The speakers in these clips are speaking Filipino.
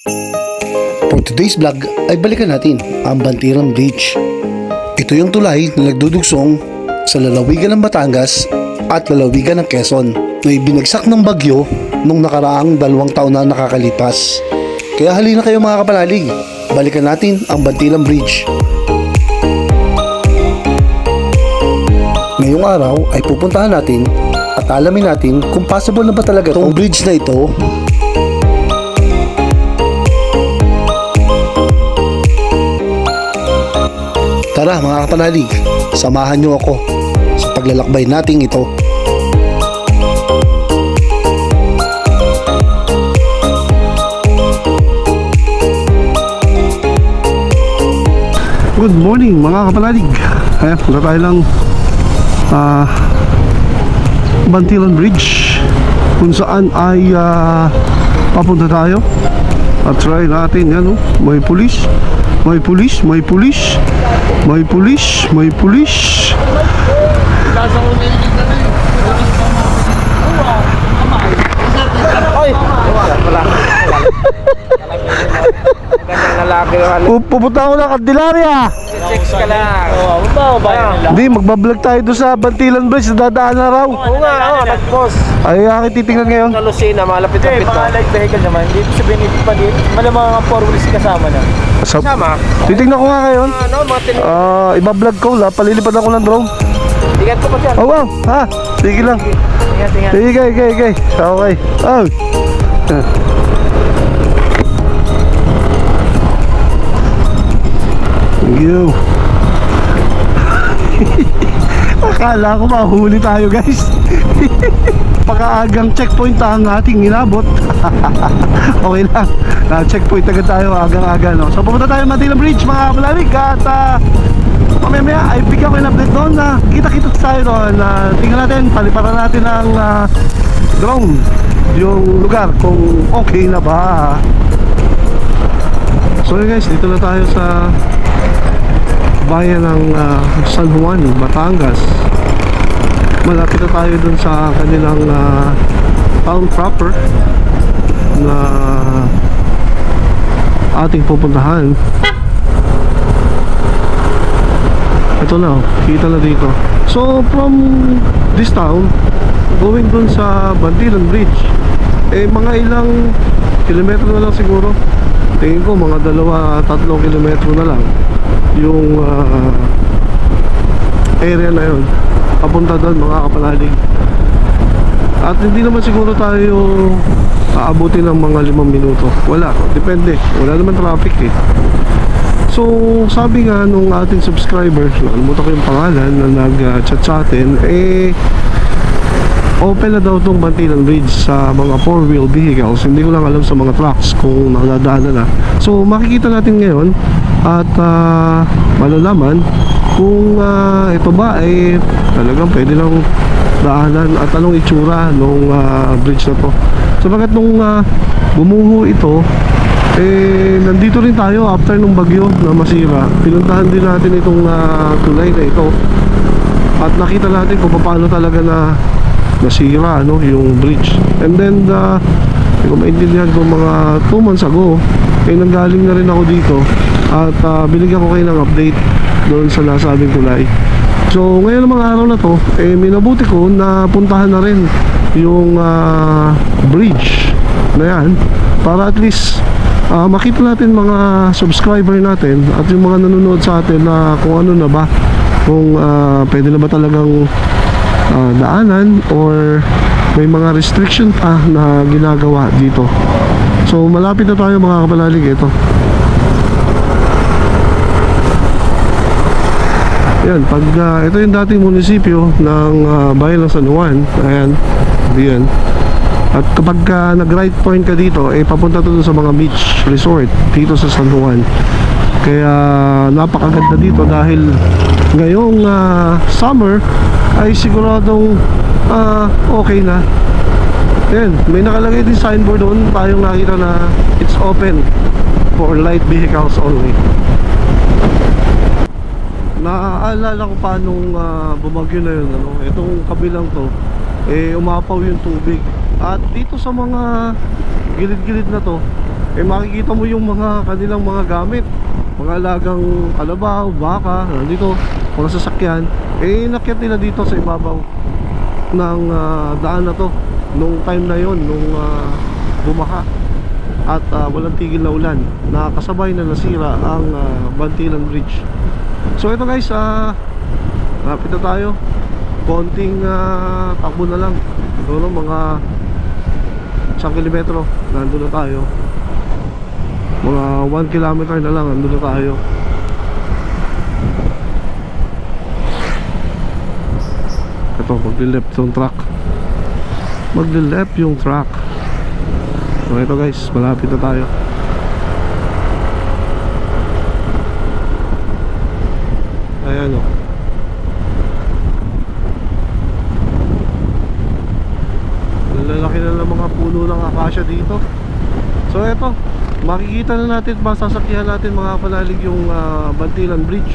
For today's vlog ay balikan natin ang Bantilan Bridge. Ito yung tulay na nagdudugsong sa lalawigan ng Batangas at lalawigan ng Quezon na ibinagsak ng bagyo nung nakaraang 2 taon na nakakalipas. Kaya halina kayo mga kapanalig, balikan natin ang Bantilan Bridge. Ngayong araw ay pupuntahan natin at alamin natin kung possible na ba talaga itong bridge na ito. Tara mga kapanalig, samahan niyo ako sa paglalakbay nating ito. Good morning mga kapanalig. Ayan, punta tayo lang Bantilan Bridge kung saan ay papunta tayo at try natin yan, oh. May pulis, may pulis, may pulis, may pulis, may pulis. Pupunta ako ng Candelaria. Checks ka lang. Hindi, magbablog tayo doon sa Bantilan Bridge. Dadaan na raw. Oo nga, nag-post. Ay, aking titingnan ngayon. Sa Lucena, malapit-lapit na. Mga light vehicle naman, hindi sabihin ito pa din. Malamang mga 4 wheels kasama na. Sama. Titingnan ko nga ngayon. Ano, mga Ibablog ko. Palilipad ako ng drone. Ingat ko pa siya. Oh, wow. Ha? Sige lang. Ingat. Sige, okay. Okay. Oh. Thank you. Akala ko mahuli tayo, guys. Pagkaagang checkpoint ang ating inabot. Okay lang. Checkpoint agad tayo agang-aga, no? So pupunta tayo Bantilan Bridge mga kapalalig. At mamaya ay bigyan ko yung update doon na kita-kita tayo doon. Tingnan natin, paliparan natin ang drone yung lugar kung okay na ba. So yun guys, dito na tayo sa bayan ng San Juan, Batangas. Malapit na tayo dun sa kanilang town proper na ating pupuntahan. Ito na, kita na dito. So from this town going dun sa Bantilan Bridge, mga ilang kilometro na lang siguro. Tingin ko mga 2-3 kilometro na lang yung area na yun papunta doon mga kapanalig. At hindi naman siguro tayo aabutin ng mga 5 minuto. Wala, depende, wala naman traffic eh. So sabi nga nung ating subscriber, nakalimutan ko yung pangalan, na nag-chat sa atin, open na daw itong Bantilan Bridge sa mga 4-wheel vehicles. Hindi ko lang alam sa mga trucks kung nakadaanan na. So makikita natin ngayon at malalaman kung ito ba ay talagang pwede lang daanan at anong itsura nung bridge na to. Sabagat nung bumuho ito, nandito rin tayo after nung bagyo na masira. Pinuntahan din natin itong tulay na ito at nakita natin kung paano talaga na nasira yung bridge. And then kung maintindihan ko mga 2 months ago nanggaling na rin ako dito at binigyan ko kayo ng update doon sa nasabing tulay. So ngayon mga araw na to minabuti ko na puntahan na rin yung bridge na yan para at least makita natin mga subscriber natin at yung mga nanonood sa atin na kung ano na ba, kung pwede na ba talagang daanan or may mga restriction pa na ginagawa dito. So malapit na tayo mga kapanalig. Ito yan, pag ito yung dating munisipyo ng bayan ng San Juan. Ayan, diyan. At kapag nag right point ka dito papunta to sa mga beach resort dito sa San Juan. Kaya napakaganda dito dahil ngayong summer ay siguradong okay na. Yan, may nakalagay din signboard doon tayong nakita na it's open for light vehicles only. Naaalala ko pa nung bumagyo na yun, itong kabilang to umapaw yung tubig. At dito sa mga gilid-gilid na to makikita mo yung mga kanilang mga gamit, mga alagang kalabaw, baka, nandito, mga sasakyan, inakyat nila dito sa ibabaw ng daan na to nung time na yon, nung bumaha at walang tigil na ulan, nakasabay na nasira ang Bantilan Bridge. So ito guys, lapit na tayo, konting takbo na lang, siguro mga 1 kilometro nandun na tayo, mga 1 kilometer na lang nandun na tayo. Ito, magli-left yung truck, magli-left yung truck. So ito guys, malapit na tayo. Ayan o. Lalaki na ng mga puno ng akasya dito. So eto, makikita na natin, masasakyan natin mga panalig yung Bantilan Bridge.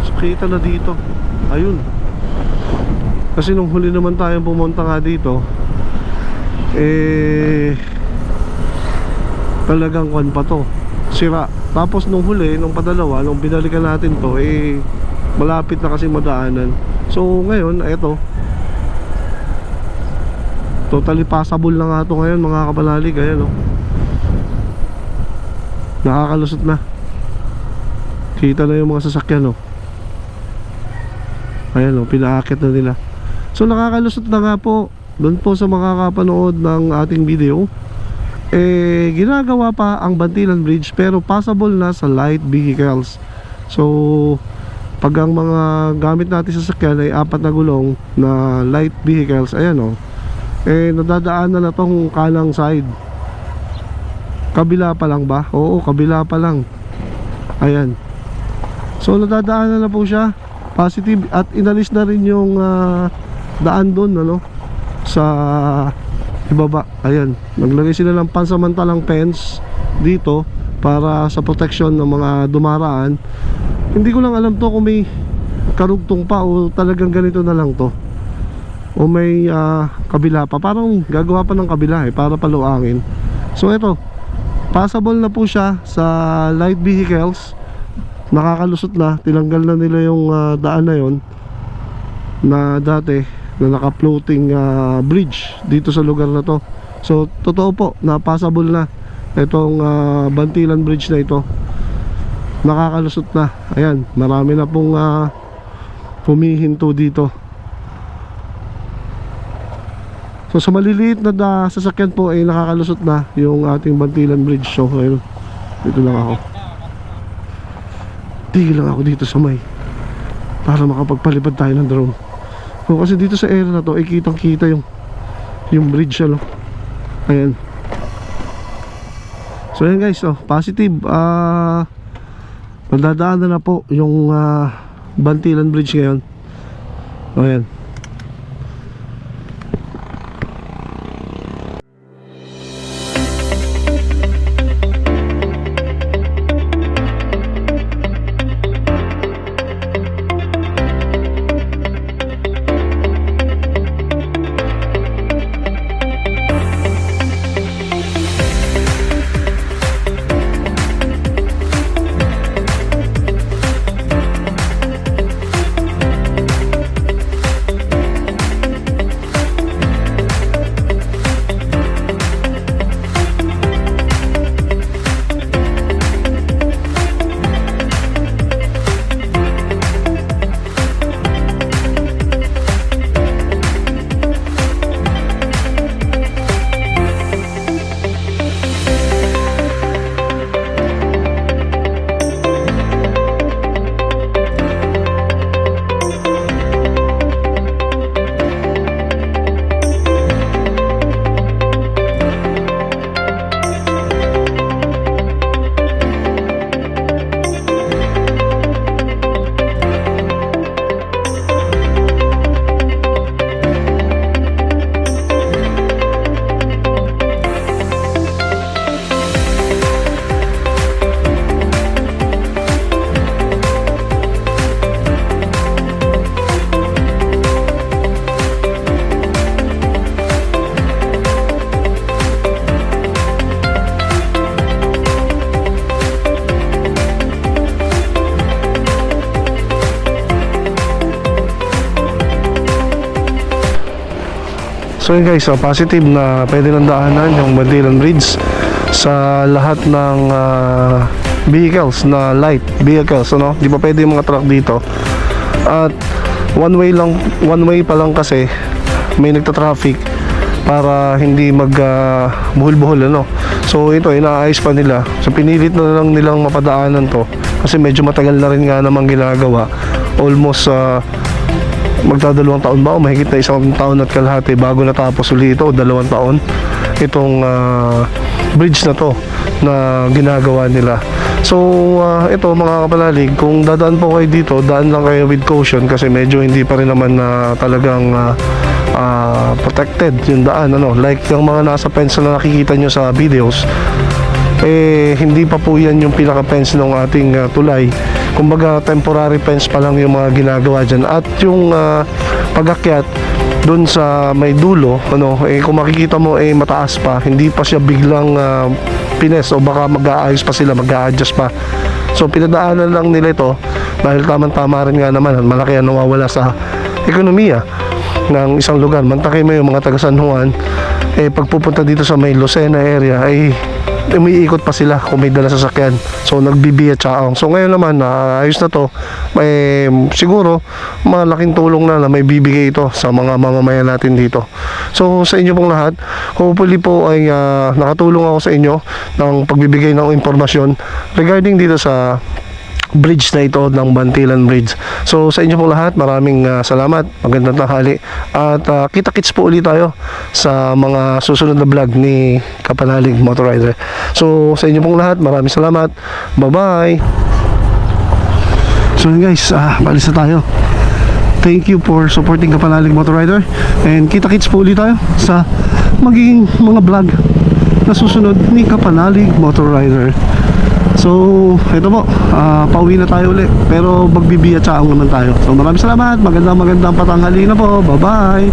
So kita na dito. Ayun. Kasi nung huli naman tayong pumunta nga dito, talagang kwan pa to, sira. Tapos nung huli, nung padalawa, nung binalikan natin to, malapit na kasi madaanan. So ngayon, eto, totally passable na nga to ngayon mga kapanalig. Ayan o, nakakalusot na, kita na yung mga sasakyan o. Ayan o, pinaakit na nila. So nakakalusot na nga po. Doon po sa makakapanood ng ating video, ginagawa pa ang Bantilan Bridge pero passable na sa light vehicles. So pag ang mga gamit natin sa sasakyan ay 4 na gulong na light vehicles, ayan o, nadadaanan na tong kalang side. Kabila pa lang ba? Oo, kabila pa lang. Ayan. So nadadaanan na po siya, positive, at inalis na rin yung daan doon, ano, sa ibaba. Ayan, naglagay sila ng pansamantalang fence dito para sa protection ng mga dumaraan. Hindi ko lang alam to kung may karugtong pa o talagang ganito na lang to, o may kabila pa. Parang gagawa pa ng kabila para paluangin. So ito, passable na po siya sa light vehicles. Nakakalusot na, tinanggal na nila yung daan na yon na dati na naka-floating bridge dito sa lugar na to. So totoo po na passable na itong Bantilan Bridge na ito. Nakakalusot na. Ayan, marami na pong humihinto dito. So sa maliliit na sasakyan po ay nakakalusot na yung ating Bantilan Bridge. So ayun, dito lang ako, tigil lang ako dito sa may, para makapagpalipad tayo ng drone. So, kasi dito sa area na to ay kitang kita yung bridge, ano. Ayan. So ayan guys, positive, madadaanan na po yung Bantilan Bridge ngayon. Ayan. So yun guys, positive na pwede nang daanan yung Bantilan Bridge sa lahat ng vehicles na light vehicles, ano? Di pa pwede yung mga truck dito. At one way pa lang kasi may nagta-traffic para hindi buhol-buhol, ano. So ito, inaayos pa nila. So pinilit na lang nilang mapadaanan to kasi medyo matagal na rin nga namang ginagawa. Almost magdadalawang taon ba o mahigit na 1 taon at kalahati bago natapos uli ito, o 2 taon itong bridge na to na ginagawa nila. So ito mga kapalalig, kung dadaan po kayo dito, daan lang kayo with caution kasi medyo hindi pa rin naman talagang protected yung daan, ano. Like yung mga nasa fence na nakikita nyo sa videos, hindi pa po yan yung pinaka fence ng ating tulay. Kumbaga temporary fence pa lang yung mga ginagawa dyan. At yung pag-akyat dun sa may dulo, ano, kung makikita mo mataas pa, hindi pa siya biglang pines o baka mag-aayos pa sila, mag-a-adjust pa. So pinadaanan lang nila ito dahil tamang-tama rin nga naman, malaki ang nawawala sa ekonomiya ng isang lugar. Mantakay mo yung mga taga San Juan, pagpupunta dito sa may Lucena area umiikot pa sila kung may dala sasakyan. So nagbibiya tsaong. So ngayon naman ayos na to, siguro malaking tulong na may bibigay ito sa mga mamamayan natin dito. So sa inyo pong lahat, hopefully po ay nakatulong ako sa inyo ng pagbibigay ng impormasyon regarding dito sa bridge na ito ng Bantilan Bridge. So sa inyo pong lahat, maraming salamat, magandang tanghali at kita-kits po ulit tayo sa mga susunod na vlog ni Kapanalig Motor Rider. So sa inyo pong lahat, maraming salamat, bye bye. So yun guys, balis na tayo. Thank you for supporting Kapanalig Motor Rider and kita-kits po ulit tayo sa magiging mga vlog na susunod ni Kapanalig Motor Rider. So, ito po, pauwi na tayo ulit. Pero magbibiya tsaong naman tayo. So, maraming salamat. Magandang patanghali na po. Bye-bye.